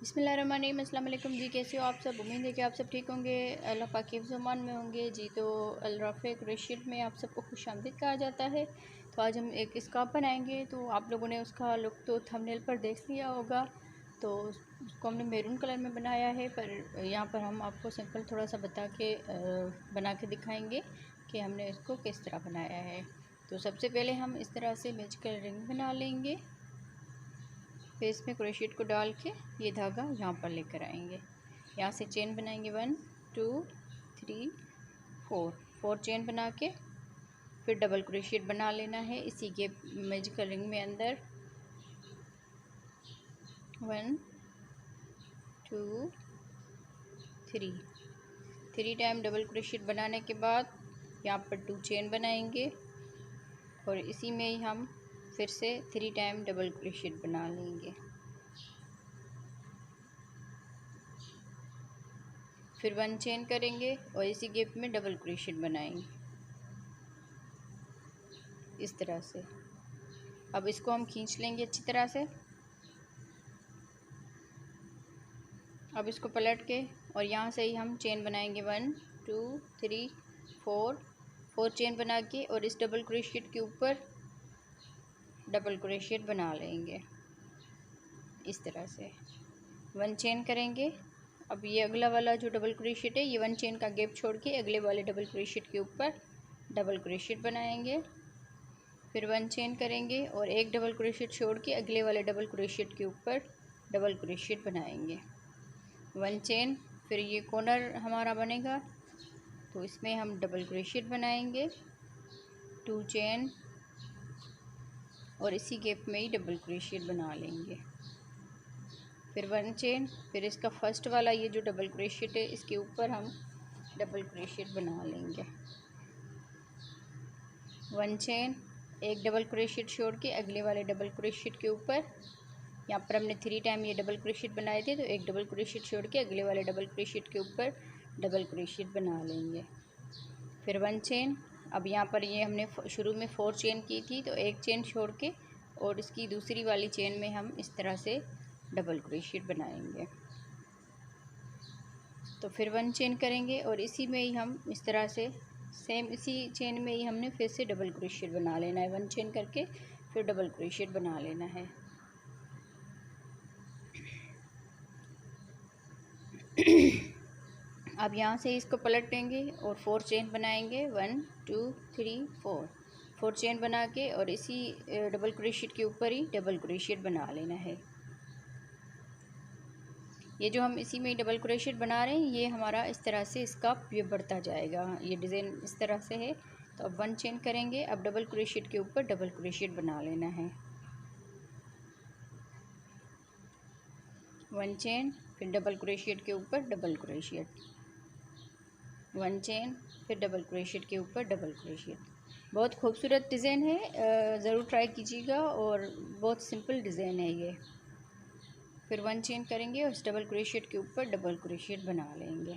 बिस्मिल्लाहिर्रहमानिर्रहीम। अस्सलाम वालेकुम जी, कैसे हो आप सब। उम्मीद है कि आप सब ठीक होंगे, अल्लाह पाक के ज़मान में होंगे जी। तो अल-राफ़ी क्रोशियट में आप सबको खुशामदीद कहा जाता है। तो आज हम एक स्कार्फ़ बनाएंगे। तो आप लोगों ने उसका लुक तो थंबनेल पर देख लिया होगा। तो उसको हमने मैरून कलर में बनाया है, पर यहाँ पर हम आपको सिंपल थोड़ा सा बता के बना के दिखाएँगे कि हमने इसको किस तरह बनाया है। तो सबसे पहले हम इस तरह से मैजिकल रिंग बना लेंगे। फिर इसमें क्रोशियट को डाल के ये धागा यहाँ पर लेकर आएंगे। यहाँ से चेन बनाएंगे 1 2 3 4 चेन बना के फिर डबल क्रोशियट बना लेना है इसी के मैजिकल रिंग में अंदर। 1 2 3 टाइम डबल क्रोशियट बनाने के बाद यहाँ पर 2 चेन बनाएंगे और इसी में ही हम फिर से 3 टाइम डबल क्रोशियट बना लेंगे। फिर 1 चेन करेंगे और इसी गैप में डबल क्रोशियट बनाएंगे इस तरह से। अब इसको हम खींच लेंगे अच्छी तरह से। अब इसको पलट के और यहाँ से ही हम चेन बनाएंगे 1 2 3 4 चेन बना के और इस डबल क्रोशियट के ऊपर डबल क्रोशियट बना लेंगे इस तरह से। 1 चेन करेंगे। अब ये अगला वाला जो डबल क्रोशियट है, ये 1 चेन का गैप छोड़ के अगले वाले डबल क्रोशियट के ऊपर डबल क्रोशियट बनाएंगे। फिर 1 चेन करेंगे और एक डबल क्रोशियट छोड़ के अगले वाले डबल क्रोशियट के ऊपर डबल क्रोशियट बनाएंगे। 1 चेन, फिर ये कॉर्नर हमारा बनेगा तो इसमें हम डबल क्रोशियट बनाएंगे। 2 चेन और इसी गैप में ही डबल क्रोशियट बना लेंगे। फिर 1 चेन, फिर इसका फर्स्ट वाला ये जो डबल क्रोशियट है इसके ऊपर हम डबल क्रोशियट बना लेंगे। 1 चेन, एक डबल क्रोशियट छोड़ के अगले वाले डबल क्रोशियट के ऊपर, यहाँ पर हमने 3 टाइम ये डबल क्रोशियट बनाए थे तो एक डबल क्रोशियट छोड़ के अगले वाले डबल क्रोशियट के ऊपर डबल क्रोशियट बना लेंगे। फिर 1 चेन, अब यहाँ पर ये हमने शुरू में 4 चेन की थी तो एक चेन छोड़ के और इसकी दूसरी वाली चेन में हम इस तरह से डबल क्रोशियट बनाएंगे। तो फिर 1 चेन करेंगे और इसी में ही हम इस तरह से सेम इसी चेन में ही हमने फिर से डबल क्रोशियट बना लेना है। 1 चेन करके फिर डबल क्रोशियट बना लेना है। अब यहाँ से इसको पलट देंगे और 4 चेन बनाएंगे 1 2 3 4 चेन बना के और इसी डबल क्रोशियट के ऊपर ही डबल क्रोशियट बना लेना है। ये जो हम इसी में डबल क्रोशियट बना रहे हैं ये हमारा इस तरह से इसका ये बढ़ता जाएगा। ये डिज़ाइन इस तरह से है। तो अब 1 चेन करेंगे, अब डबल क्रोशियट के ऊपर डबल क्रोशियट बना लेना है। 1 चेन, फिर डबल क्रोशियट के ऊपर डबल क्रोशियट, 1 चेन, फिर डबल क्रोशियट के ऊपर डबल क्रोशियट। बहुत खूबसूरत डिज़ाइन है, ज़रूर ट्राई कीजिएगा और बहुत सिंपल डिज़ाइन है ये। फिर 1 चेन करेंगे और इस डबल क्रोशियट के ऊपर डबल क्रोशियट बना लेंगे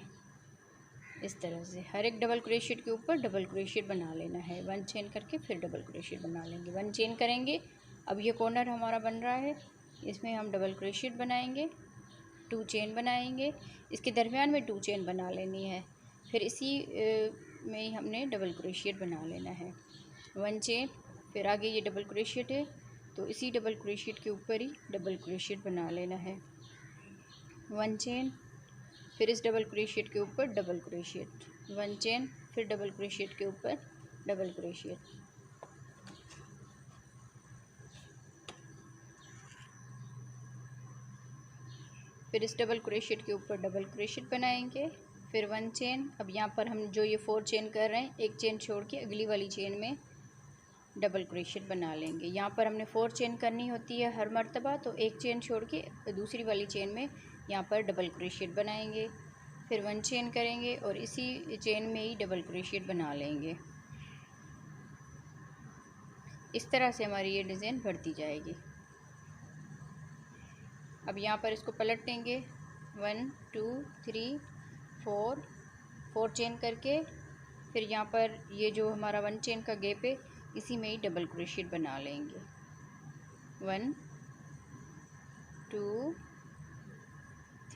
इस तरह से। हर एक डबल क्रोशियट के ऊपर डबल क्रोशियट बना लेना है। 1 चेन करके फिर डबल क्रोशियट बना लेंगे। 1 चेन करेंगे, अब ये कॉर्नर हमारा बन रहा है, इसमें हम डबल क्रोशियट बनाएंगे। 2 चेन बनाएंगे, इसके दरमियान में 2 चेन बना लेनी है। फिर इसी में ही हमने डबल क्रोशियट बना लेना है। 1 चेन, फिर आगे ये डबल क्रोशियट है तो इसी डबल क्रोशियट के ऊपर ही डबल क्रोशियट बना लेना है। 1 चेन, फिर इस डबल क्रोशियट के ऊपर डबल क्रोशियट, 1 चेन, फिर डबल क्रोशियट के ऊपर डबल क्रोशियट। फिर इस डबल क्रोशियट के ऊपर डबल क्रोशियट बनाएंगे। फिर 1 चेन, अब यहाँ पर हम जो ये 4 चेन कर रहे हैं एक चेन छोड़ के अगली वाली चेन में डबल क्रोशियट बना लेंगे। यहाँ पर हमने 4 चेन करनी होती है हर मर्तबा, तो एक चेन छोड़ के दूसरी वाली चेन में यहाँ पर डबल क्रोशियट बनाएंगे। फिर 1 चेन करेंगे और इसी चेन में ही डबल क्रोशियट बना लेंगे। इस तरह से हमारी ये डिज़ाइन बढ़ती जाएगी। अब यहाँ पर इसको पलट देंगे 1 2 3 4 चेन करके फिर यहाँ पर ये जो हमारा 1 चेन का गैप है इसी में ही डबल क्रोशियट बना लेंगे। 1 2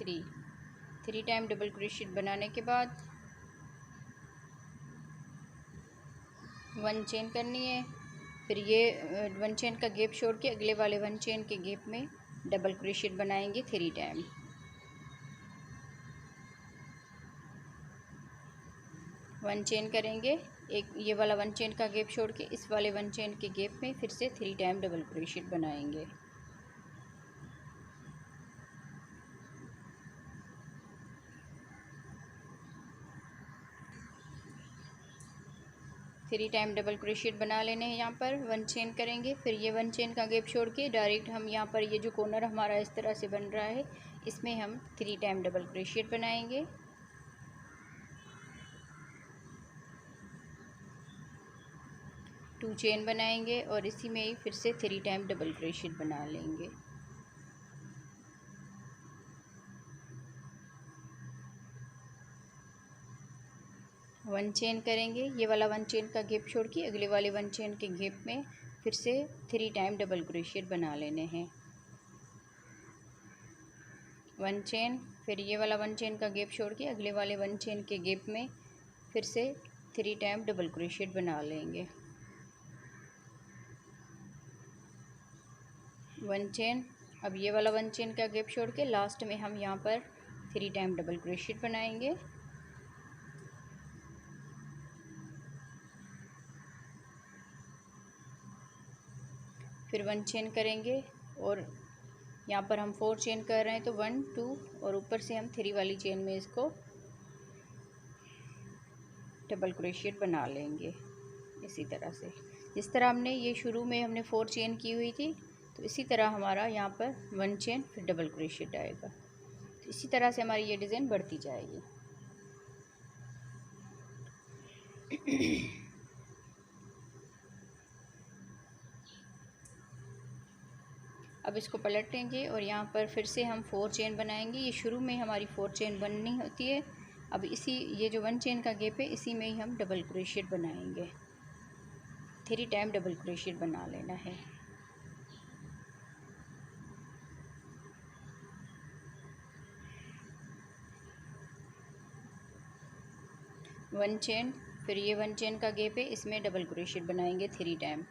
थ्री टाइम डबल क्रोशिएट बनाने के बाद 1 चेन करनी है। फिर ये 1 चेन का गैप छोड़ के अगले वाले 1 चेन के गैप में डबल क्रोशिएट बनाएंगे 3 टाइम। 1 चेन करेंगे, एक ये वाला 1 चेन का गैप छोड़ के इस वाले 1 चेन के गैप में फिर से 3 टाइम डबल क्रोशिएट बनाएंगे। थ्री टाइम डबल क्रोशिएट बना लेने हैं। यहाँ पर 1 चेन करेंगे, फिर ये 1 चेन का गैप छोड़ के डायरेक्ट हम यहाँ पर ये जो कॉर्नर हमारा इस तरह से बन रहा है इसमें हम 3 टाइम डबल क्रोशिएट बनाएंगे। 2 चेन बनाएंगे और इसी में ही फिर से 3 टाइम डबल क्रोशिएट बना लेंगे। वन चेन करेंगे, ये वाला 1 चेन का गैप छोड़ के अगले वाले 1 चेन के गैप में फिर से 3 टाइम डबल क्रोशिएट बना लेने हैं। 1 चेन, फिर ये वाला 1 चेन का गैप छोड़ के अगले वाले 1 चेन के गैप में फिर से 3 टाइम डबल क्रोशिएट बना लेंगे। 1 चेन, अब ये वाला 1 चेन का गैप छोड़ के लास्ट में हम यहाँ पर 3 टाइम डबल क्रोशिएट बनाएंगे। फिर 1 चेन करेंगे और यहाँ पर हम 4 चेन कर रहे हैं तो 1 2 और ऊपर से हम 3 वाली चेन में इसको डबल क्रोशिएट बना लेंगे। इसी तरह से जिस तरह हमने ये शुरू में हमने 4 चेन की हुई थी तो इसी तरह हमारा यहाँ पर 1 चेन फिर डबल क्रोशिएट आएगा। तो इसी तरह से हमारी ये डिज़ाइन बढ़ती जाएगी। अब इसको पलटेंगे और यहाँ पर फिर से हम 4 चेन बनाएंगे। ये शुरू में हमारी 4 चेन बननी होती है। अब इसी ये जो 1 चेन का गैप है इसी में ही हम डबल क्रोशिएट बनाएंगे। 3 टाइम डबल क्रोशिएट बना लेना है। वन चेन, फिर ये 1 चेन का गैप है इसमें डबल क्रोशिएट बनाएंगे 3 टाइम।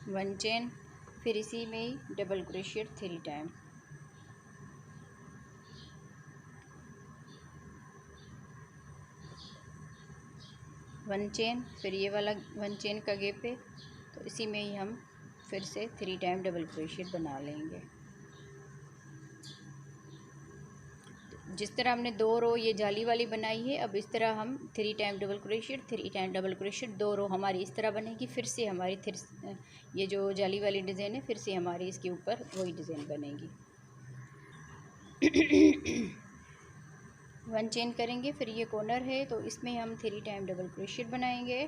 1 चेन, फिर इसी में ही डबल क्रोशिएट 3 टाइम। 1 चेन, फिर ये वाला 1 चेन का गैप है तो इसी में ही हम फिर से 3 टाइम डबल क्रोशिएट बना लेंगे। जिस तरह हमने 2 रो ये जाली वाली बनाई है, अब इस तरह हम 3 टाइम डबल क्रोशिएट 3 टाइम डबल क्रोशिएट 2 रो हमारी इस तरह बनेगी। फिर से हमारी ये जो जाली वाली डिज़ाइन है फिर से हमारी इसके ऊपर वही डिज़ाइन बनेगी। 1 चेन करेंगे, फिर ये कॉर्नर है तो इसमें हम 3 टाइम डबल क्रोशिएट बनाएंगे।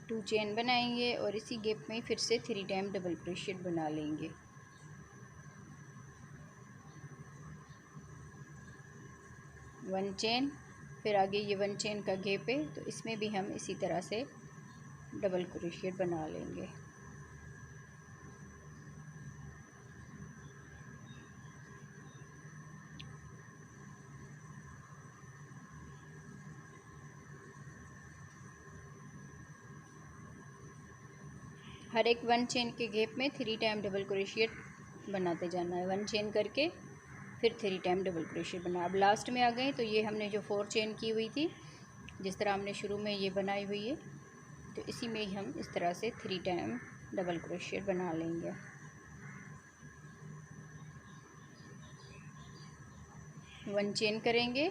2 चेन बनाएंगे और इसी गैप में फिर से 3 टाइम डबल क्रोशिएट बना लेंगे। 1 चेन, फिर आगे ये 1 चेन का गैप है तो इसमें भी हम इसी तरह से डबल क्रोशिएट बना लेंगे। हर एक 1 चेन के गैप में 3 टाइम डबल क्रोशिएट बनाते जाना है। 1 चेन करके फिर 3 टाइम डबल क्रोशिएट बना। अब लास्ट में आ गए तो ये हमने जो 4 चेन की हुई थी जिस तरह हमने शुरू में ये बनाई हुई है तो इसी में ही हम इस तरह से 3 टाइम डबल क्रोशिएट बना लेंगे। वन चेन करेंगे,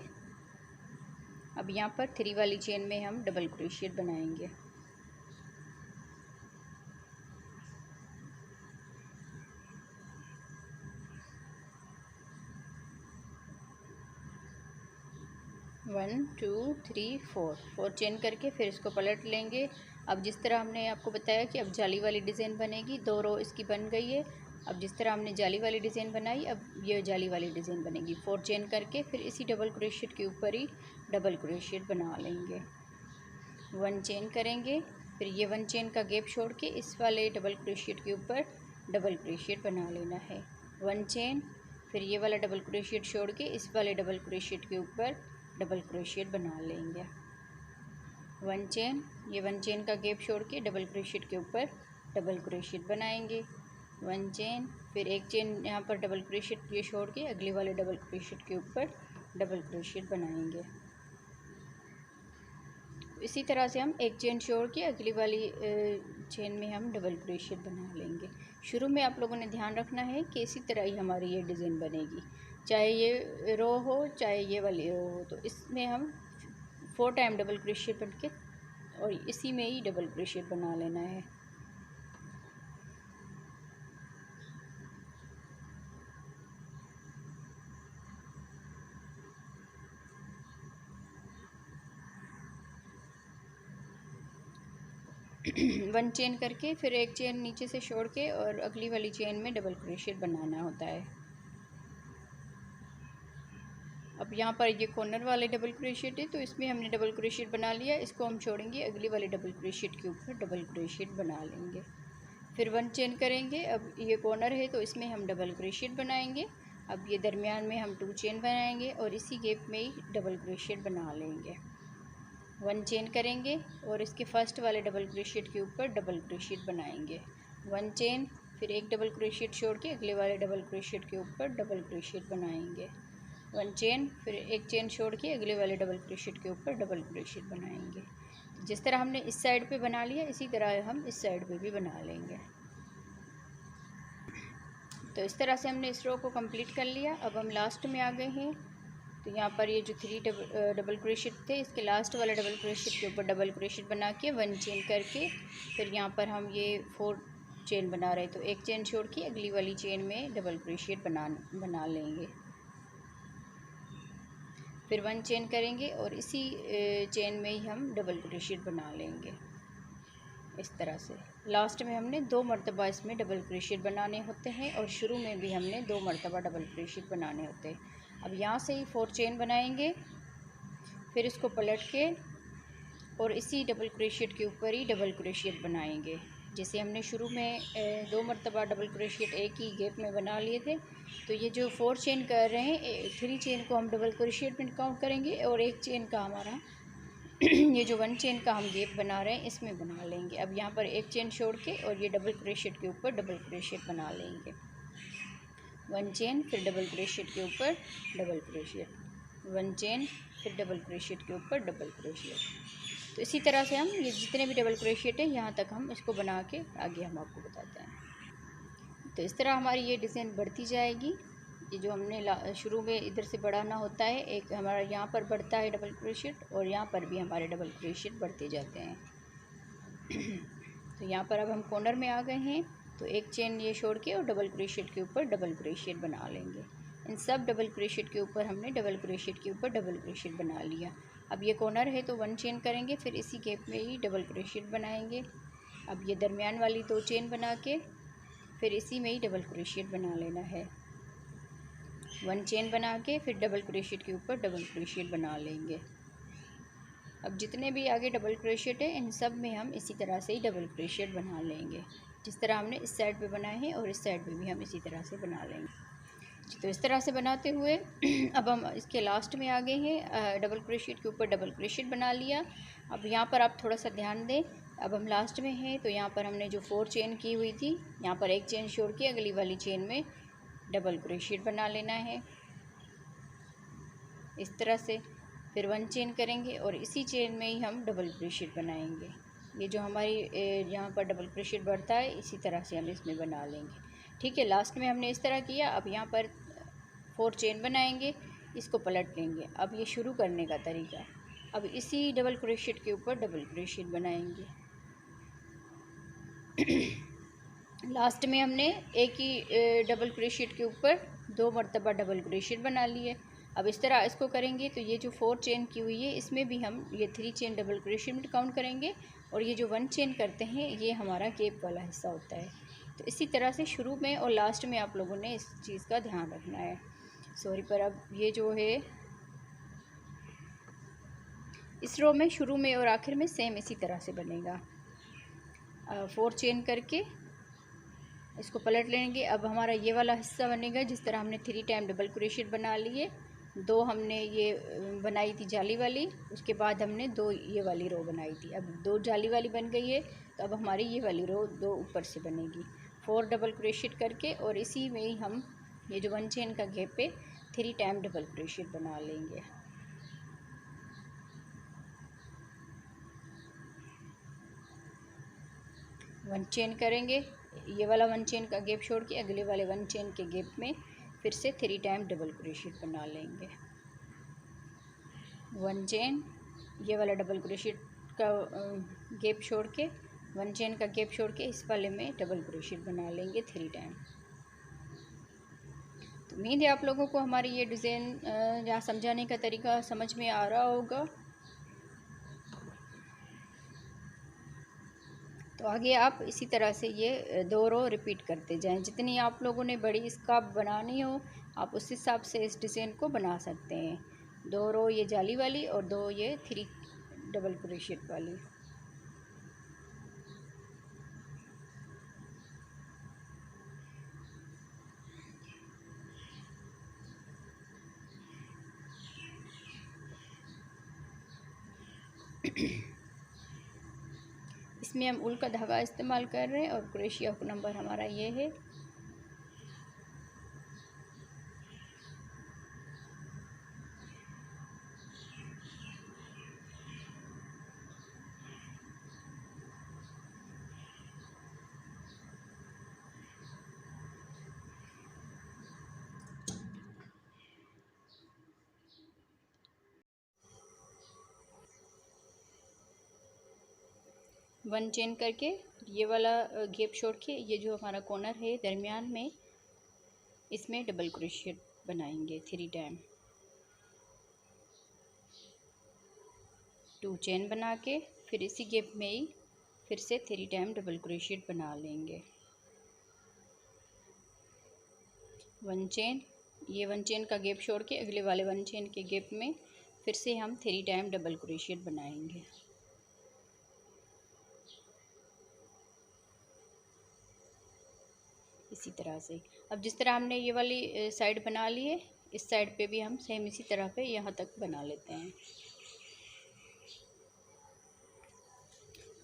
अब यहाँ पर 3 वाली चेन में हम डबल क्रोशिएट बनाएंगे। One two three four chain करके फिर इसको पलट लेंगे। अब जिस तरह हमने आपको बताया कि अब जाली वाली डिज़ाइन बनेगी, 2 रो इसकी बन गई है। अब जिस तरह हमने जाली वाली डिज़ाइन बनाई अब ये जाली वाली डिज़ाइन बनेगी। 4 चेन करके फिर इसी डबल क्रोशिएट के ऊपर ही डबल क्रोशिएट बना लेंगे। 1 चेन करेंगे, फिर ये 1 चेन का गैप छोड़ के इस वाले डबल क्रोशिएट के ऊपर डबल क्रोशिएट बना लेना है। 1 चेन, फिर ये वाला डबल क्रोशिएट छोड़ के इस वाले डबल क्रोशिएट के ऊपर डबल क्रोशिएट बना लेंगे। 1 चेन, ये 1 चेन का गैप छोड़ के डबल क्रोशिएट के ऊपर डबल क्रोशिएट बनाएंगे। 1 चेन, फिर एक चेन यहाँ पर डबल क्रोशिएट ये छोड़ के अगले वाले डबल क्रोशिएट के ऊपर डबल क्रोशिएट बनाएंगे। इसी तरह से हम एक चेन छोड़ के अगली वाली चेन में हम डबल क्रोशिएट बना लेंगे। शुरू में आप लोगों ने ध्यान रखना है कि इसी तरह ही हमारी ये डिज़ाइन बनेगी, चाहे ये रो हो चाहे ये वाली रो हो। तो इसमें हम 4 टाइम डबल क्रोशिएट बन के और इसी में ही डबल क्रोशिएट बना लेना है। वन चेन करके फिर एक चेन नीचे से छोड़ के और अगली वाली चेन में डबल क्रोशिएट बनाना होता है। अब यहाँ पर ये कॉर्नर वाले डबल क्रोशिएट है तो इसमें हमने डबल क्रोशिएट बना लिया, इसको हम छोड़ेंगे अगली वाले डबल क्रोशिएट के ऊपर डबल क्रोशिएट बना लेंगे। फिर 1 चेन करेंगे, अब ये कॉर्नर है तो इसमें हम डबल क्रोशिएट बनाएंगे। अब ये दरमियान में हम 2 चेन बनाएंगे और इसी गैप में ही डबल क्रोशिएट बना लेंगे। 1 चेन करेंगे और इसके फर्स्ट वाले डबल क्रोशिएट के ऊपर डबल क्रोशिएट बनाएंगे। 1 चेन, फिर एक डबल क्रोशिएट छोड़ के अगले वाले डबल क्रोशिएट के ऊपर डबल क्रोशिएट बनाएंगे। 1 चेन, फिर एक चेन छोड़ के अगले वाले डबल क्रोशिएट के ऊपर डबल क्रोशिएट बनाएंगे। तो जिस तरह हमने इस साइड पे बना लिया इसी तरह हम इस साइड पे भी बना लेंगे। तो इस तरह से हमने इस रो को कंप्लीट कर लिया। अब हम लास्ट में आ गए हैं। तो यहाँ पर ये जो 3 डबल क्रोशिएट थे इसके लास्ट वाले डबल क्रोशिएट के ऊपर डबल क्रोशिएट बना के 1 चेन करके फिर यहाँ पर हम ये 4 चेन बना रहे, तो एक चेन छोड़ के अगली वाली चेन में डबल क्रोशिएट बना लेंगे। फिर 1 चेन करेंगे और इसी चेन में ही हम डबल क्रोशिएट बना लेंगे। इस तरह से लास्ट में हमने 2 मरतबा इसमें डबल क्रोशिएट बनाने होते हैं और शुरू में भी हमने 2 मरतबा डबल क्रोशिएट बनाने होते हैं। अब यहाँ से ही 4 चेन बनाएंगे, फिर इसको पलट के और इसी डबल क्रोशिएट के ऊपर ही डबल क्रोशिएट बनाएंगे। जैसे हमने शुरू में 2 मरतबा डबल क्रोशिएट एक ही गैप में बना लिए थे, तो ये जो 4 चेन कर रहे हैं 3 चेन को हम डबल क्रोशिएट में काउंट करेंगे और एक चेन का हमारा ये जो 1 चेन का हम गैप बना रहे हैं इसमें बना लेंगे। अब यहाँ पर एक चेन छोड़ के और ये डबल क्रोशिएट के ऊपर डबल क्रोशिएट बना लेंगे। 1 चेन, फिर डबल क्रोशिएट के ऊपर डबल क्रोशिएट, 1 चेन, फिर डबल क्रोशिएट के ऊपर डबल क्रोशिएट। तो इसी तरह से हम ये जितने भी डबल क्रोशिएट है यहाँ तक हम इसको बना के आगे हम आपको बताते हैं। तो इस तरह हमारी ये डिज़ाइन बढ़ती जाएगी। ये जो हमने शुरू में इधर से बढ़ाना होता है, एक हमारा यहाँ पर बढ़ता है डबल क्रोशिएट और यहाँ पर भी हमारे डबल क्रोशिएट बढ़ते जाते हैं। तो यहाँ पर अब हम कॉर्नर में आ गए हैं, तो एक चेन ये छोड़ के और डबल क्रोशिएट के ऊपर डबल क्रोशिएट बना लेंगे। इन सब डबल क्रोशिएट के ऊपर हमने डबल क्रोशिएट के ऊपर डबल क्रोशिएट बना लिया। अब ये कॉर्नर है तो 1 चेन करेंगे, फिर इसी गैप में ही डबल क्रोशिएट बनाएंगे। अब ये दरमियान वाली 2 चेन बना के फिर इसी में ही डबल क्रोशिएट बना लेना है। 1 चेन बना के फिर डबल क्रोशिएट के ऊपर डबल क्रोशिएट बना लेंगे। अब जितने भी आगे डबल क्रोशिएट है इन सब में हम इसी तरह से ही डबल क्रोशिएट बना लेंगे, जिस तरह हमने इस साइड पे बनाए हैं और इस साइड पे भी हम इसी तरह से बना लेंगे। तो इस तरह से बनाते हुए अब हम इसके लास्ट में आ गए हैं। डबल क्रोशिएट के ऊपर डबल क्रोशिएट बना लिया। अब यहाँ पर आप थोड़ा सा ध्यान दें, अब हम लास्ट में हैं तो यहाँ पर हमने जो 4 चेन की हुई थी यहाँ पर एक चेन छोड़ के अगली वाली चेन में डबल क्रोशिएट बना लेना है इस तरह से। फिर 1 चेन करेंगे और इसी चेन में ही हम डबल क्रोशिएट बनाएंगे। ये जो हमारी यहाँ पर डबल क्रोशिएट बढ़ता है इसी तरह से हम इसमें बना लेंगे। ठीक है, लास्ट में हमने इस तरह किया। अब यहाँ पर 4 चेन बनाएंगे, इसको पलट लेंगे। अब ये शुरू करने का तरीका, अब इसी डबल क्रोशिएट के ऊपर डबल क्रोशिएट बनाएंगे। लास्ट में हमने एक ही डबल क्रोशिएट के ऊपर 2 मरतबा डबल क्रोशिएट बना लिए। अब इस तरह इसको करेंगे तो ये जो 4 चेन की हुई है इसमें भी हम ये 3 चेन डबल क्रोशिएट में काउंट करेंगे और ये जो 1 चेन करते हैं ये हमारा गैप वाला हिस्सा होता है। तो इसी तरह से शुरू में और लास्ट में आप लोगों ने इस चीज़ का ध्यान रखना है। सॉरी, पर अब ये जो है इस रो में शुरू में और आखिर में सेम इसी तरह से बनेगा। 4 चेन करके इसको पलट लेंगे। अब हमारा ये वाला हिस्सा बनेगा जिस तरह हमने 3 टाइम डबल क्रोशिएट बना लिए। 2 हमने ये बनाई थी जाली वाली, उसके बाद हमने 2 ये वाली रो बनाई थी। अब 2 जाली वाली बन गई है, तो अब हमारी ये वाली रो 2 ऊपर से बनेगी। 4 डबल क्रोशिएट करके और इसी में ही हम ये जो 1 चेन का गैप है 3 टाइम डबल क्रोशिएट बना लेंगे। वन चेन करेंगे, ये वाला 1 चेन का गैप छोड़ के अगले वाले 1 चेन के गैप में फिर से 3 टाइम डबल क्रोशिएट बना लेंगे। 1 चेन, ये वाला डबल क्रोशिएट का गैप छोड़ के 1 चेन का गैप छोड़ के इस वाले में डबल क्रोशिएट बना लेंगे 3 टाइम। तो उम्मीद है आप लोगों को हमारी ये डिज़ाइन या समझाने का तरीका समझ में आ रहा होगा। तो आगे आप इसी तरह से ये 2 रो रिपीट करते जाएं। जितनी आप लोगों ने बड़ी स्कार्फ बनानी हो आप उस हिसाब से इस डिज़ाइन को बना सकते हैं। 2 रो ये जाली वाली और 2 ये 3 डबल क्रोशिएट वाली। इसमें हम ऊल का धागा इस्तेमाल कर रहे हैं और क्रोशिया हुक नंबर हमारा ये है। वन चेन करके ये वाला गैप छोड़ के ये जो हमारा कॉर्नर है दरमियान में इसमें डबल क्रोशिएट बनाएंगे 3 टाइम। 2 चेन बना के फिर इसी गैप में ही फिर से 3 टाइम डबल क्रोशिएट बना लेंगे। 1 चेन, ये 1 चेन का गैप छोड़ के अगले वाले 1 चेन के गैप में फिर से हम 3 टाइम डबल क्रोशिएट बनाएंगे। इसी तरह से अब जिस तरह हमने ये वाली साइड बना ली है इस साइड पे भी हम सेम इसी तरह पे यहाँ तक बना लेते हैं।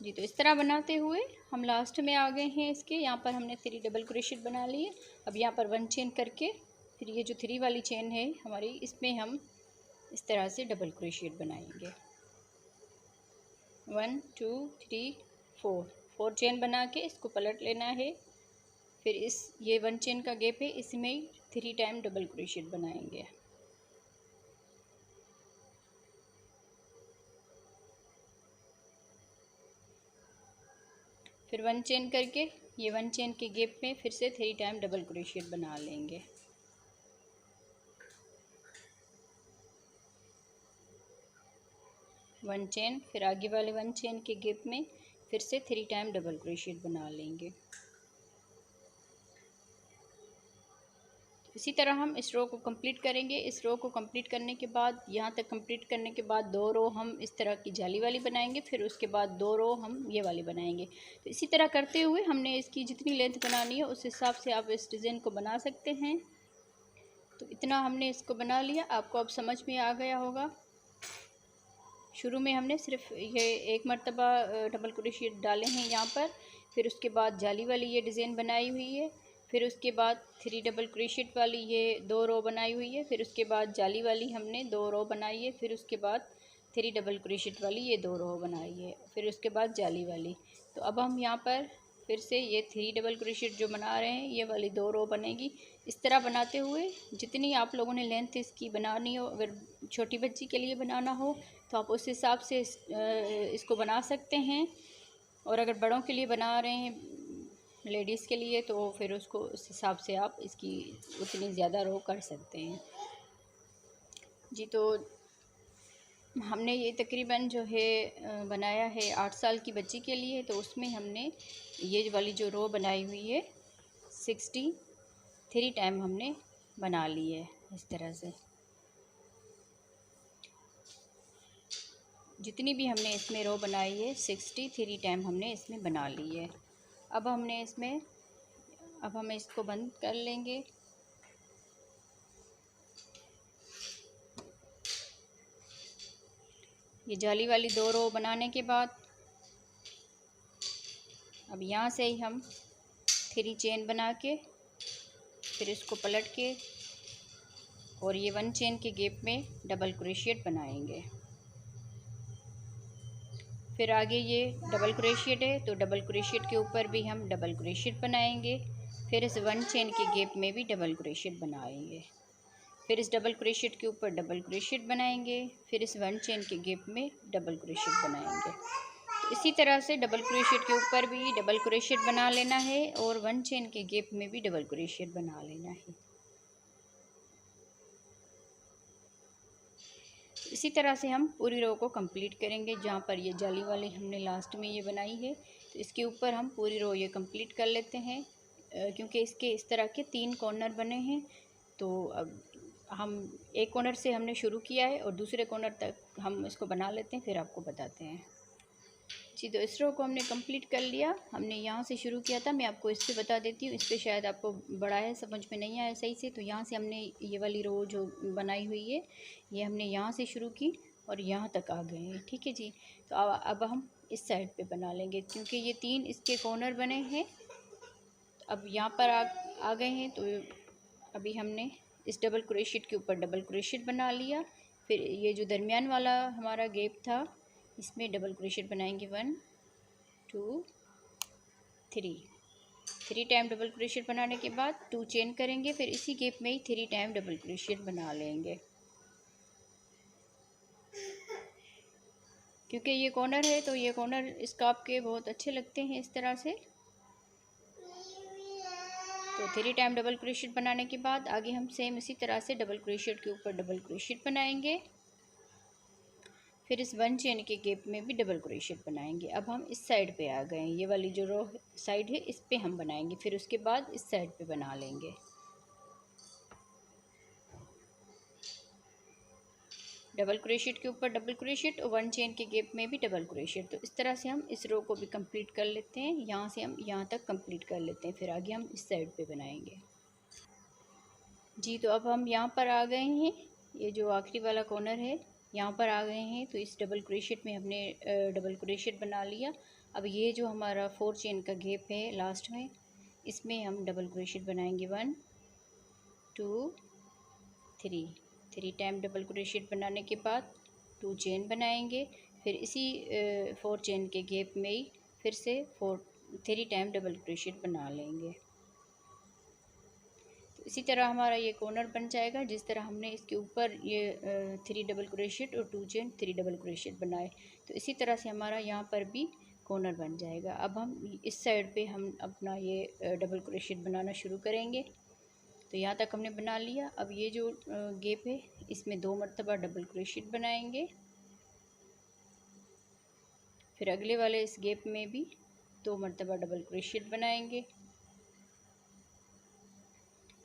जी तो इस तरह बनाते हुए हम लास्ट में आ गए हैं इसके। यहाँ पर हमने 3 डबल क्रोशिएट बना लिए। अब यहाँ पर 1 चेन करके फिर ये जो 3 वाली चेन है हमारी इसमें हम इस तरह से डबल क्रोशिएट बनाएंगे। 1 2 3 4 चेन बना के इसको पलट लेना है। फिर इस ये 1 चेन का गैप है इसमें 3 टाइम डबल क्रोशिएट बनाएंगे। फिर 1 चेन करके ये 1 चेन के गैप में फिर से 3 टाइम डबल क्रोशिएट बना लेंगे। वन चेन, फिर आगे वाले 1 चेन के गैप में फिर से 3 टाइम डबल क्रोशिएट बना लेंगे। इसी तरह हम इस रो को कंप्लीट करेंगे। इस रो को कंप्लीट करने के बाद यहाँ तक कंप्लीट करने के बाद 2 रो हम इस तरह की जाली वाली बनाएंगे, फिर उसके बाद 2 रो हम ये वाली बनाएंगे। तो इसी तरह करते हुए हमने इसकी जितनी लेंथ बनानी है उस हिसाब से आप इस डिज़ाइन को बना सकते हैं। तो इतना हमने इसको बना लिया, आपको अब समझ में आ गया होगा। शुरू में हमने सिर्फ ये एक मरतबा डबल क्रोशिएट डाले हैं यहाँ पर, फिर उसके बाद जाली वाली ये डिज़ाइन बनाई हुई है, फिर उसके बाद 3 डबल क्रोशिएट वाली ये 2 रो बनाई हुई है, फिर उसके बाद जाली वाली हमने 2 रो बनाई है, फिर उसके बाद 3 डबल क्रोशिएट वाली ये 2 रो बनाई है, फिर उसके बाद जाली वाली। तो अब हम यहाँ पर फिर से ये 3 डबल क्रोशिएट जो बना रहे हैं ये वाली 2 रो बनेगी। इस तरह बनाते हुए जितनी आप लोगों ने लेंथ इसकी बनानी हो, अगर छोटी बच्ची के लिए बनाना हो तो आप उस हिसाब से इसको बना सकते हैं, और अगर बड़ों के लिए बना रहे हैं लेडीज़ के लिए तो फिर उसको उस हिसाब से आप इसकी उतनी ज़्यादा रो कर सकते हैं। जी तो हमने ये तकरीबन जो है बनाया है 8 साल की बच्ची के लिए, तो उसमें हमने ये वाली जो रो बनाई हुई है 63 टाइम हमने बना ली है इस तरह से। जितनी भी हमने इसमें रो बनाई है 63 टाइम हमने इसमें बना ली है। अब हम इसको बंद कर लेंगे। ये जाली वाली 2 रो बनाने के बाद अब यहाँ से ही हम 3 चेन बना के फिर इसको पलट के और ये 1 चेन के गैप में डबल क्रोशिएट बनाएंगे। फिर आगे ये डबल क्रोशिएट है तो डबल क्रोशिएट के ऊपर भी हम डबल क्रोशिएट बनाएंगे। फिर इस 1 चेन के गैप में भी डबल क्रोशिएट बनाएंगे। फिर इस डबल क्रोशिएट के ऊपर डबल क्रोशिएट बनाएंगे। फिर इस 1 चेन के गैप में डबल क्रोशिएट बनाएंगे। तो इसी तरह से डबल क्रोशिएट के ऊपर भी डबल क्रोशिएट बना लेना है और 1 चेन के गैप में भी डबल क्रोशिएट बना लेना है। इसी तरह से हम पूरी रो को कंप्लीट करेंगे। जहाँ पर ये जाली वाली हमने लास्ट में ये बनाई है तो इसके ऊपर हम पूरी रो ये कंप्लीट कर लेते हैं। क्योंकि इसके इस तरह के 3 कॉर्नर बने हैं तो अब हम एक कॉर्नर से हमने शुरू किया है और दूसरे कॉर्नर तक हम इसको बना लेते हैं, फिर आपको बताते हैं। जी, तो इस रो को हमने कंप्लीट कर लिया। हमने यहाँ से शुरू किया था, मैं आपको इससे बता देती हूँ, इस पर शायद आपको बड़ा है समझ में नहीं आया सही से। तो यहाँ से हमने ये वाली रो जो बनाई हुई है ये हमने यहाँ से शुरू की और यहाँ तक आ गए हैं। ठीक है जी, तो अब हम इस साइड पे बना लेंगे क्योंकि ये 3 इसके कॉर्नर बने हैं। अब यहाँ पर आ गए हैं तो अभी हमने इस डबल क्रोशिएट के ऊपर डबल क्रोशिएट बना लिया। फिर ये जो दरमियान वाला हमारा गैप था इसमें डबल क्रोशिएट बनाएंगे 1 2 3 टाइम डबल क्रोशिएट बनाने के बाद 2 चेन करेंगे। फिर इसी गैप में ही 3 टाइम डबल क्रोशिएट बना लेंगे। क्योंकि ये कॉर्नर है तो ये कॉर्नर स्कार्फ के बहुत अच्छे लगते हैं इस तरह से। तो 3 टाइम डबल क्रोशिएट बनाने के बाद आगे हम सेम इसी तरह से डबल क्रोशिएट के ऊपर डबल क्रोशिएट बनाएंगे। फिर इस 1 चेन के गैप में भी डबल क्रोशिएट बनाएंगे। अब हम इस साइड पे आ गए हैं, ये वाली जो रो साइड है इस पे हम बनाएंगे। फिर उसके बाद इस साइड पे बना लेंगे। डबल क्रोशिएट के ऊपर डबल क्रोशिएट और 1 चेन के गैप में भी डबल क्रोशिएट। तो इस तरह से हम इस रो को भी कंप्लीट कर लेते हैं। यहाँ से हम यहाँ तक कंप्लीट कर लेते हैं, फिर आगे हम इस साइड पे बनाएंगे। जी, तो अब हम यहाँ पर आ गए हैं, ये जो आखिरी वाला कॉर्नर है यहाँ पर आ गए हैं। तो इस डबल क्रोशिएट में हमने डबल क्रोशिएट बना लिया। अब ये जो हमारा 4 चेन का गैप है लास्ट में इसमें हम डबल क्रोशिएट बनाएंगे 1 2 3 टाइम डबल क्रोशिएट बनाने के बाद 2 चेन बनाएंगे। फिर इसी 4 चेन के गैप में ही फिर से 3 टाइम डबल क्रोशिएट बना लेंगे। तो इसी तरह हमारा ये कॉर्नर बन जाएगा। जिस तरह हमने इसके ऊपर ये 3 डबल क्रोशिएट और 2 चेन 3 डबल क्रोशिएट बनाए तो इसी तरह से हमारा यहाँ पर भी कॉर्नर बन जाएगा। अब हम इस साइड पे हम अपना ये डबल क्रोशिएट बनाना शुरू करेंगे। तो यहाँ तक हमने बना लिया। अब ये जो गैप है इसमें 2 मरतबा डबल क्रोशिएट बनाएंगे। फिर अगले वाले इस गैप में भी 2 मरतबा डबल क्रोशिएट बनाएंगे।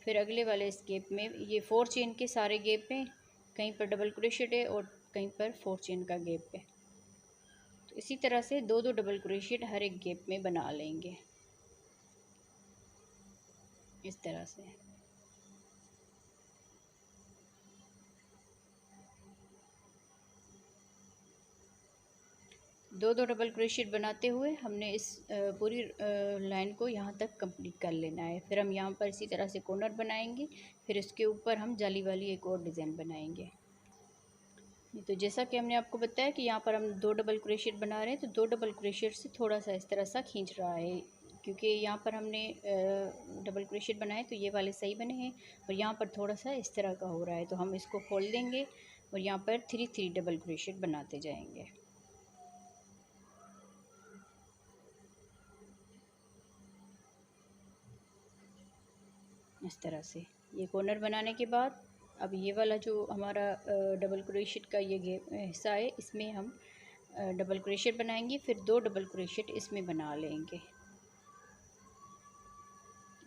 फिर अगले वाले इस गैप में ये 4 चेन के सारे गैप हैं, कहीं पर डबल क्रोशिएट है और कहीं पर 4 चेन का गैप है। तो इसी तरह से 2 डबल क्रोशिएट हर एक गैप में बना लेंगे इस तरह से। 2 डबल क्रोशिएट बनाते हुए हमने इस पूरी लाइन को यहाँ तक कंप्लीट कर लेना है। फिर हम यहाँ पर इसी तरह से कॉर्नर बनाएंगे। फिर इसके ऊपर हम जाली वाली एक और डिज़ाइन बनाएंगे। तो जैसा कि हमने आपको बताया कि यहाँ पर हम 2 डबल क्रोशिएट बना रहे हैं तो 2 डबल क्रोशिएट से थोड़ा सा इस तरह सा खींच रहा है क्योंकि यहाँ पर हमने डबल क्रोशिएट बनाए तो ये वाले सही बने हैं और यहाँ पर थोड़ा सा इस तरह का हो रहा है। तो हम इसको खोल देंगे और यहाँ पर 3 डबल क्रोशिएट बनाते जाएंगे इस तरह से। ये कॉर्नर बनाने के बाद अब ये वाला जो हमारा डबल क्रोशिएट का ये हिस्सा है इसमें हम डबल क्रोशिएट बनाएंगे। फिर 2 डबल क्रोशिएट इसमें बना लेंगे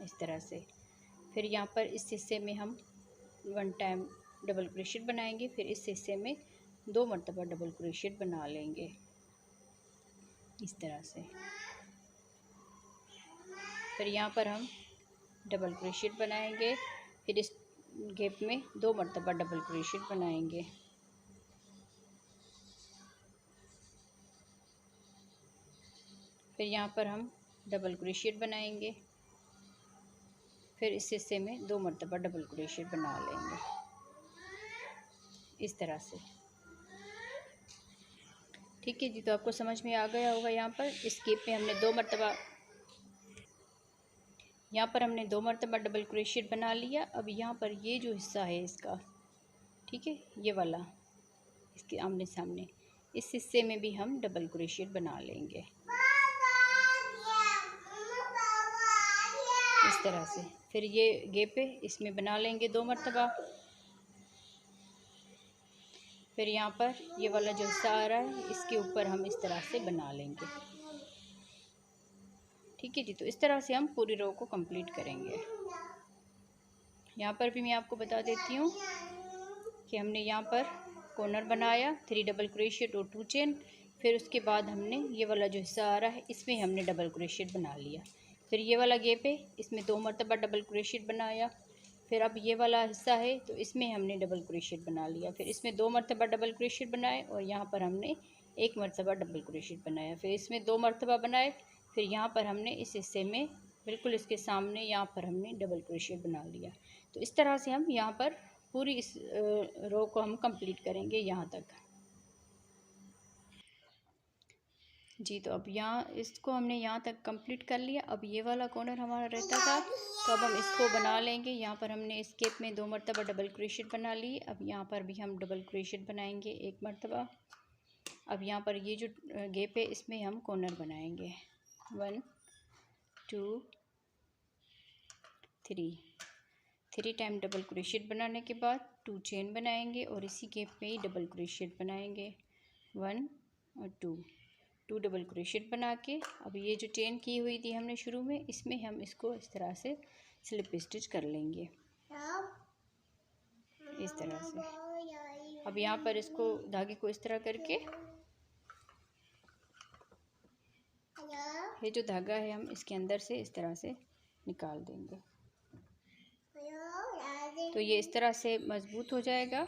इस तरह से। फिर यहाँ पर इस हिस्से में हम 1 टाइम डबल क्रोशिएट बनाएंगे। फिर इस हिस्से में 2 मरतबा डबल क्रोशिएट बना लेंगे इस तरह से। फिर यहाँ पर हम डबल क्रोशिएट बनाएंगे, फिर इस गैप में 2 मरतबा डबल क्रोशिएट बनाएंगे। फिर यहाँ पर हम डबल क्रोशिएट बनाएंगे, फिर इस हिस्से में 2 मरतबा डबल क्रोशिएट बना लेंगे इस तरह से। ठीक है जी, तो आपको समझ में आ गया होगा। यहाँ पर इस गैप में हमने 2 मरतबा डबल क्रोशिएट बना लिया। अब यहाँ पर ये जो हिस्सा है इसका, ठीक है, ये वाला इसके आमने सामने, इस हिस्से में भी हम डबल क्रोशिएट बना लेंगे इस तरह से। फिर ये गैप है, इसमें बना लेंगे 2 मरतबा। फिर यहाँ पर ये वाला जो हिस्सा आ रहा है इसके ऊपर हम इस तरह से बना लेंगे। ठीक है जी, तो इस तरह से हम पूरी रो को कंप्लीट करेंगे। यहाँ पर भी मैं आपको बता देती हूँ कि हमने यहाँ पर कॉर्नर बनाया, 3 डबल क्रोशिएट और 2 चेन। फिर उसके बाद हमने ये वाला जो हिस्सा आ रहा है इसमें हमने डबल क्रोशिएट बना लिया। फिर ये वाला गैप है, इसमें 2 मरतबा डबल क्रोशिएट बनाया। फिर अब ये वाला हिस्सा है तो इसमें हमने डबल क्रोशिएट बना लिया। फिर इसमें 2 मरतबा डबल क्रोशिएट बनाए और यहाँ पर हमने 1 मरतबा डबल क्रोशिएट बनाया। फिर इसमें 2 मरतबा बनाए। फिर यहाँ पर हमने इस हिस्से में बिल्कुल इसके सामने यहाँ पर हमने डबल क्रोशिएट बना लिया। तो इस तरह से हम यहाँ पर पूरी इस रो को हम कंप्लीट करेंगे यहाँ तक जी। तो अब यहाँ इसको हमने यहाँ तक कंप्लीट कर लिया। अब ये वाला कॉर्नर हमारा रहता था, तो अब हम इसको बना लेंगे। यहाँ पर हमने इस गैप में 2 मरतबा डबल क्रोशिएट बना ली। अब यहाँ पर भी हम डबल क्रोशिएट बनाएंगे 1 मरतबा। अब यहाँ पर ये जो गैप है इसमें हम कॉर्नर बनाएंगे 1 2 3 टाइम डबल क्रोशिएट बनाने के बाद 2 चेन बनाएंगे और इसी गैप में ही डबल क्रोशिएट बनाएंगे 1 और 2 डबल क्रोशिएट बना के अब ये जो चेन की हुई थी हमने शुरू में, इसमें हम इसको इस तरह से स्लिप स्टिच कर लेंगे इस तरह से। अब यहाँ पर इसको धागे को इस तरह करके, ये जो धागा है हम इसके अंदर से इस तरह से निकाल देंगे, तो ये इस तरह से मजबूत हो जाएगा।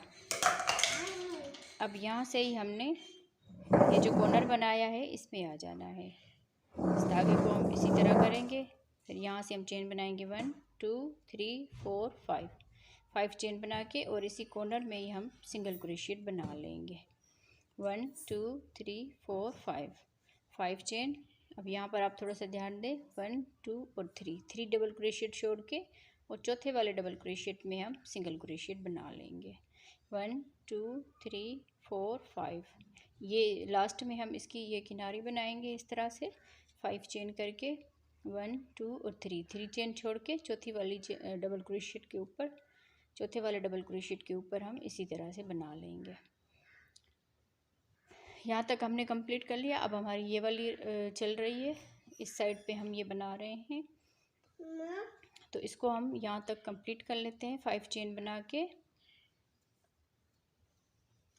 अब यहाँ से ही हमने ये जो कॉर्नर बनाया है इसमें आ जाना है। इस धागे को हम इसी तरह करेंगे। फिर यहाँ से हम चेन बनाएंगे 1 2 3 4 5 चेन बना के और इसी कॉर्नर में ही हम सिंगल क्रोशिएट बना लेंगे 1 2 3 4 5 चेन। अब यहाँ पर आप थोड़ा सा ध्यान दें, 1 2 और 3 डबल क्रोशिएट छोड़ के और चौथे वाले डबल क्रोशिएट में हम सिंगल क्रोशिएट बना लेंगे 1 2 3 4 5। ये लास्ट में हम इसकी ये किनारी बनाएंगे इस तरह से 5 चेन करके 1 2 और 3 चेन छोड़ के चौथे वाले डबल क्रोशिएट के ऊपर हम इसी तरह से बना लेंगे। यहाँ तक हमने कंप्लीट कर लिया। अब हमारी ये वाली चल रही है, इस साइड पे हम ये बना रहे हैं, तो इसको हम यहाँ तक कंप्लीट कर लेते हैं 5 चेन बना के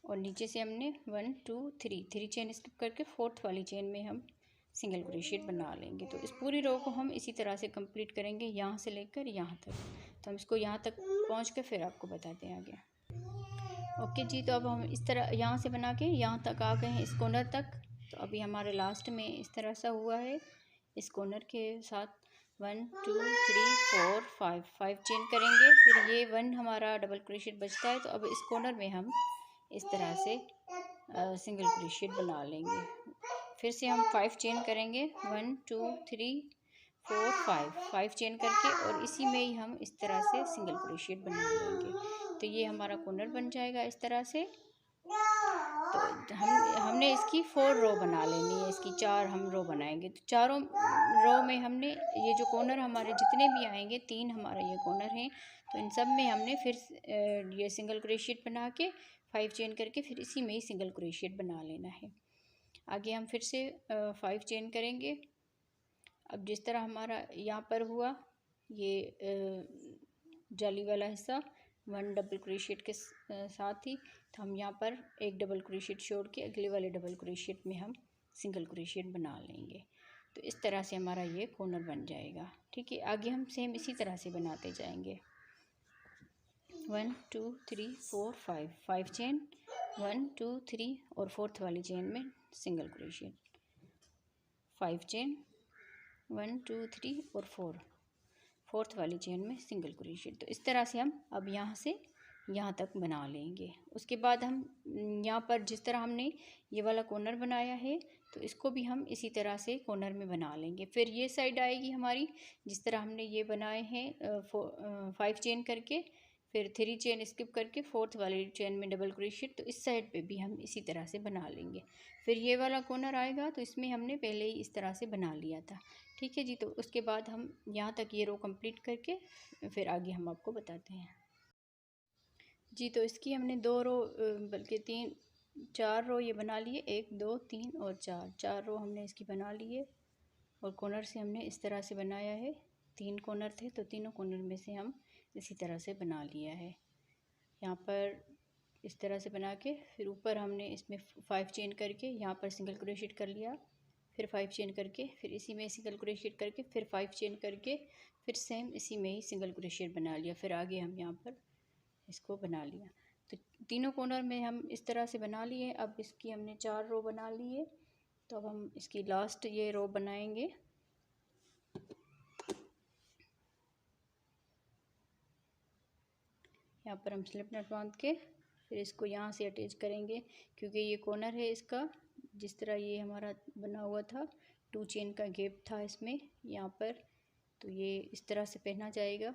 और नीचे से हमने 1 2 3 चेन स्किप करके 4th वाली चेन में हम सिंगल क्रोशिएट बना लेंगे। तो इस पूरी रो को हम इसी तरह से कंप्लीट करेंगे यहाँ से लेकर यहाँ तक। तो हम इसको यहाँ तक पहुँच कर फिर आपको बताते हैं आगे। ओके जी, तो अब हम इस तरह यहाँ से बना के यहाँ तक आ गए हैं इस कॉर्नर तक। तो अभी हमारे लास्ट में इस तरह सा हुआ है इस कॉर्नर के साथ 1 2 3 4 5 चेन करेंगे। फिर ये 1 हमारा डबल क्रोशिएट बचता है, तो अब इस कॉर्नर में हम इस तरह से सिंगल क्रोशिएट बना लेंगे। फिर से हम 5 चेन करेंगे 1 2 3 4 5 चेन करके और इसी में ही हम इस तरह से सिंगल क्रोशिएट बना लेंगे। तो ये हमारा कॉर्नर बन जाएगा इस तरह से। तो हमने इसकी 4 रो बना लेनी है, इसकी 4 हम रो बनाएंगे। तो चारों रो में हमने ये जो कॉर्नर हमारे जितने भी आएंगे, 3 हमारा ये कॉर्नर हैं, तो इन सब में हमने फिर ये सिंगल क्रोशिएट बना के 5 चेन करके फिर इसी में ही सिंगल क्रोशिएट बना लेना है। आगे हम फिर से 5 चेन करेंगे। अब जिस तरह हमारा यहाँ पर हुआ ये जाली वाला हिस्सा, 1 डबल क्रोशिएट के साथ ही तो हम यहाँ पर एक डबल क्रोशिएट छोड़ के अगले वाले डबल क्रोशिएट में हम सिंगल क्रोशिएट बना लेंगे। तो इस तरह से हमारा ये कॉर्नर बन जाएगा। ठीक है, आगे हम सेम इसी तरह से बनाते जाएंगे। 1 2 3 4 5 चेन, 1 2 3 और फोर्थ वाली चेन में सिंगल क्रोशिएट, 5 चेन, 1 2 3 और 4, फोर्थ वाली चेन में सिंगल क्रोशिएट। तो इस तरह से हम अब यहाँ से यहाँ तक बना लेंगे। उसके बाद हम यहाँ पर जिस तरह हमने ये वाला कॉर्नर बनाया है तो इसको भी हम इसी तरह से कॉर्नर में बना लेंगे। फिर ये साइड आएगी हमारी जिस तरह हमने ये बनाए हैं 5 चेन करके, फिर 3 चेन स्किप करके फोर्थ वाली चेन में डबल क्रोशिएट। तो इस साइड पे भी हम इसी तरह से बना लेंगे। फिर ये वाला कॉर्नर आएगा तो इसमें हमने पहले ही इस तरह से बना लिया था। ठीक है जी, तो उसके बाद हम यहाँ तक ये रो कंप्लीट करके फिर आगे हम आपको बताते हैं जी। तो इसकी हमने 2 रो बल्कि 4 रो ये बना लिए, 1 2 3 और 4 रो हमने इसकी बना लिए। और कॉर्नर से हमने इस तरह से बनाया है। 3 कॉर्नर थे तो तीनों कॉर्नर में से हम इसी तरह से बना लिया है। यहाँ पर इस तरह से बना के फिर ऊपर हमने इसमें 5 चेन करके यहाँ पर सिंगल क्रोशिएट कर लिया, फिर 5 चेन करके फिर इसी में सिंगल क्रोशिएट करके फिर 5 चेन करके फिर सेम इसी में ही सिंगल क्रोशिएट बना लिया। फिर आगे हम यहाँ पर इसको बना लिया। तो तीनों कॉर्नर में हम इस तरह से बना लिए। अब इसकी हमने 4 रो बना लिए। तो अब हम इसकी लास्ट ये रो बनाएंगे। यहाँ पर हम स्लिप नॉट बांध के फिर इसको यहाँ से अटैच करेंगे, क्योंकि ये कॉर्नर है इसका जिस तरह ये हमारा बना हुआ था 2 चेन का गैप था इसमें यहाँ पर। तो ये इस तरह से पहना जाएगा,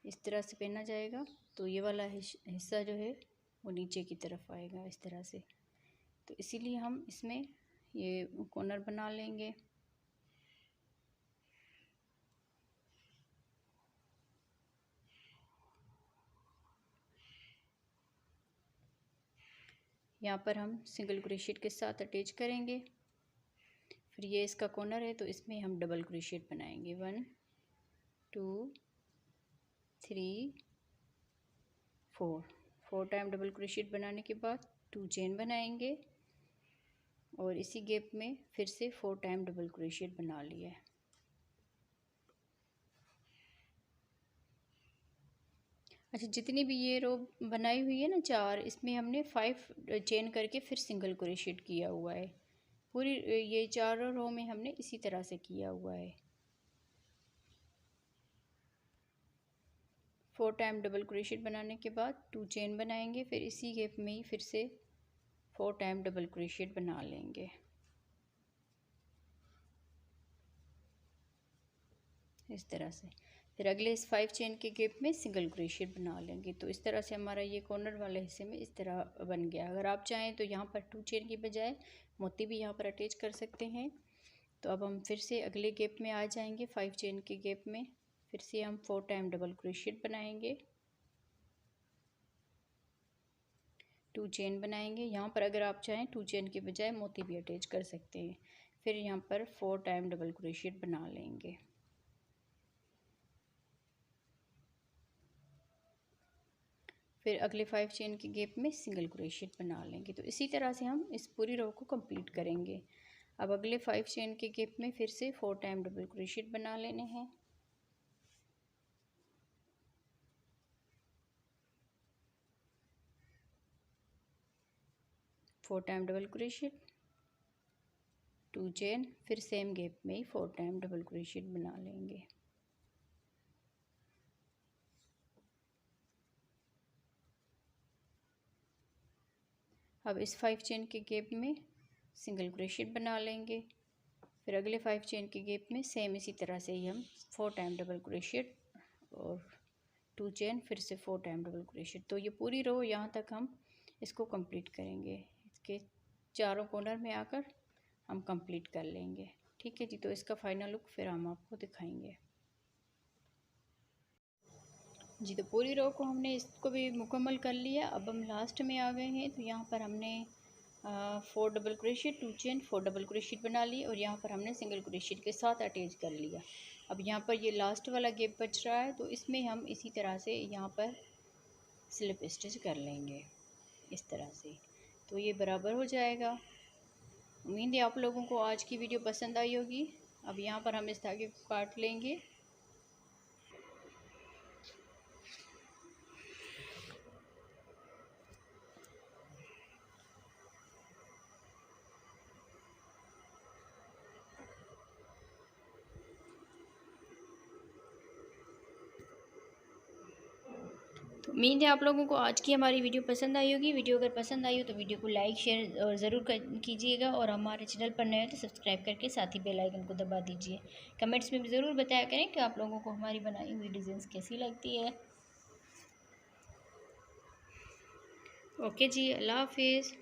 इस तरह से पहना जाएगा। तो ये वाला हिस्सा जो है वो नीचे की तरफ आएगा इस तरह से। तो इसीलिए हम इसमें ये कॉर्नर बना लेंगे। यहाँ पर हम सिंगल क्रोशिएट के साथ अटैच करेंगे। फिर ये इसका कॉर्नर है तो इसमें हम डबल क्रोशिएट बनाएंगे। 1 2 3 4 टाइम डबल क्रोशिएट बनाने के बाद 2 चेन बनाएंगे और इसी गैप में फिर से 4 टाइम डबल क्रोशिएट बना लिया है। अच्छा, जितनी भी ये रो बनाई हुई है ना 4, इसमें हमने 5 चेन करके फिर सिंगल क्रोशिएट किया हुआ है। पूरी ये 4 रो में हमने इसी तरह से किया हुआ है। 4 टाइम डबल क्रोशिएट बनाने के बाद 2 चेन बनाएंगे, फिर इसी गैप में ही फिर से 4 टाइम डबल क्रोशिएट बना लेंगे इस तरह से। फिर अगले इस 5 चेन के गैप में सिंगल क्रोशिएट बना लेंगे। तो इस तरह से हमारा ये कॉर्नर वाले हिस्से में इस तरह बन गया। अगर आप चाहें तो यहाँ पर 2 चेन की बजाय मोती भी यहाँ पर अटैच कर सकते हैं। तो अब हम फिर से अगले गैप में आ जाएंगे। 5 चेन के गैप में फिर से हम 4 टाइम डबल क्रोशिएट बनाएंगे, 2 चेन बनाएंगे। यहाँ पर अगर आप चाहें 2 चेन के बजाय मोती भी अटैच कर सकते हैं। फिर यहाँ पर 4 टाइम डबल क्रोशिएट बना लेंगे। फिर अगले 5 चेन के गैप में सिंगल क्रोशिएट बना लेंगे। तो इसी तरह से हम इस पूरी रो को कंप्लीट करेंगे। अब अगले 5 चेन के गैप में फिर से 4 टाइम डबल क्रोशिएट बना लेने हैं। फोर टाइम डबल क्रोशिएट, 2 चेन, फिर सेम गैप में ही 4 टाइम डबल क्रोशिएट बना लेंगे। अब इस 5 चेन के गैप में सिंगल क्रोशिएट बना लेंगे। फिर अगले 5 चेन के गैप में सेम इसी तरह से ही हम 4 टाइम डबल क्रोशिएट और 2 चेन, फिर से 4 टाइम डबल क्रोशिएट। तो ये पूरी रो यहाँ तक हम इसको कंप्लीट करेंगे। इसके चारों कॉर्नर में आकर हम कंप्लीट कर लेंगे। ठीक है जी, तो इसका फाइनल लुक फिर हम आपको दिखाएंगे जी। तो पूरी रो को हमने इसको भी मुकम्मल कर लिया। अब हम लास्ट में आ गए हैं। तो यहाँ पर हमने 4 डबल क्रोशिएट, 2 चेन, 4 डबल क्रोशिएट बना ली और यहाँ पर हमने सिंगल क्रोशिएट के साथ अटैच कर लिया। अब यहाँ पर ये लास्ट वाला गैप बच रहा है, तो इसमें हम इसी तरह से यहाँ पर स्लिप स्टिच कर लेंगे इस तरह से, तो ये बराबर हो जाएगा। उम्मीद है आप लोगों को आज की वीडियो पसंद आई होगी। अब यहाँ पर हम इस धागे को काट लेंगे। तो उम्मीद है आप लोगों को आज की हमारी वीडियो पसंद आई होगी। वीडियो अगर पसंद आई हो तो वीडियो को लाइक शेयर और ज़रूर कीजिएगा, और हमारे चैनल पर नए हो तो सब्सक्राइब करके साथ ही बेल आइकन को दबा दीजिए। कमेंट्स में भी ज़रूर बताया करें कि आप लोगों को हमारी बनाई हुई डिज़ाइंस कैसी लगती है। ओके जी, अल्लाह हाफिज़।